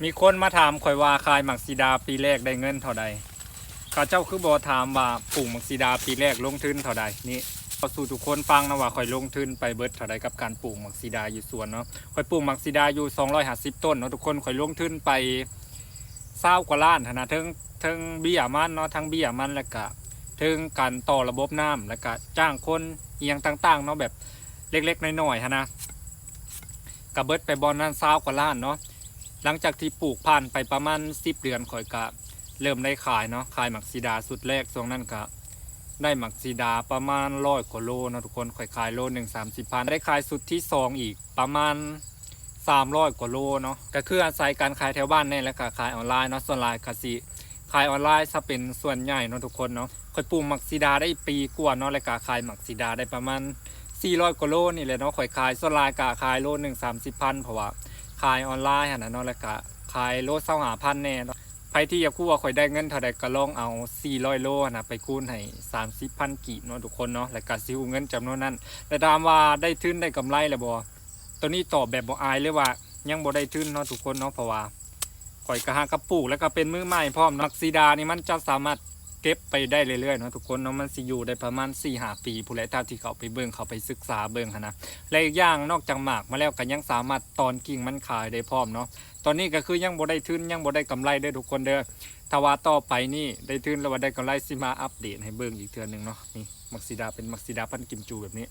มีคนมาถามข่อยว่าขายหมักซีดาปีแรกได้เงินเท่าใดข้าเจ้าคือบ่ถามว่าปลูกหมักซีดาปีแรกลงทุนเท่าใดนี่เอาสู่ทุกคนฟังนะว่าข่อยลงทุนไปเบิดเท่าใดกับการปลูกหมักซีดาอยู่สวนเนาะข่อยปลูกหมักซีดาอยู่250ต้นเนาะทุกคนข่อยลงทุนไป20กว่าล้านนะทั้งเบี้ยมันเนาะทั้งเบี้ยมันแล้วก็ทั้งการต่อระบบน้ำแล้วก็จ้างคนเอียงต่างๆเนาะแบบเล็กๆน้อยๆนะกระเบิดไปบอลนั้น20กว่าล้านเนาะหลังจากที่ปลูกผ่านไปประมาณ10 เดือนข่อยก็เริ่มได้ขายเนาะขายหมักซีดาสุดแรกช่วงนั้นก็ได้หมักซีดาประมาณ100 กว่าโลนะทุกคนข่อยขายโลหนึ่ง30,000ได้ขายสุดที่2อีกประมาณ300 กว่าโลเนาะก็คืออาศัยการขายแถวบ้านนี่แล้วก็ขายออนไลน์เนาะส่วนหลายก็สิขายออนไลน์ซะเป็นส่วนใหญ่เนาะทุกคนเนาะข่อยปลูกหมักซีดาได้ปีกว่าเนาะแล้วก็ขายหมักซีดาได้ประมาณ400 กว่าโลนี่แหละเนาะข่อยขายส่วนหลายก็ขายโลหนึ่ง30,000เพราะว่าขายออนไลน์นะเนาะแล้วก็ขายโล25,000แน่เนาะใครที่อยากกู้ว่าข่อยได้เงินเท่าใดก็ลองเอา400โลนะไปคูณให้30,000กีบเนาะทุกคนเนาะแล้วก็สิเอาเงินจำนวนนั้นแต่ถามว่าได้ทุนได้กำไรแล้วบ่ตัวนี้ตอบแบบบ่อายเลยว่ายังบ่ได้ทุนเนาะทุกคนเนาะเพราะว่าข่อยก็หากระปลูกแล้วก็เป็นมือใหม่พร้อมหมักซีดานี่มันจะสามารถเก็บไปได้เรื่อยๆเนาะทุกคนเนาะมันสิอยู่ได้ประมาณ 4-5 ปีผู้ใดเท่าที่เขาไปเบิ่งเขาไปศึกษาเบิ่งนะและอีกอย่างนอกจากหมากมาแล้วก็ยังสามารถตอนกิ่งมันขายได้พร้อมเนาะตอนนี้ก็คือยังบ่ได้ทุนยังบ่ได้กำไรได้ทุกคนเด้อถ้าว่าต่อไปนี่ได้ทุนแล้วว่าได้กำไรสิมาอัปเดตให้เบิ่งอีกเทื่อนึงเนาะนี่หมักซีดาเป็นหมักซีดาพันธุ์กิมจูแบบนี้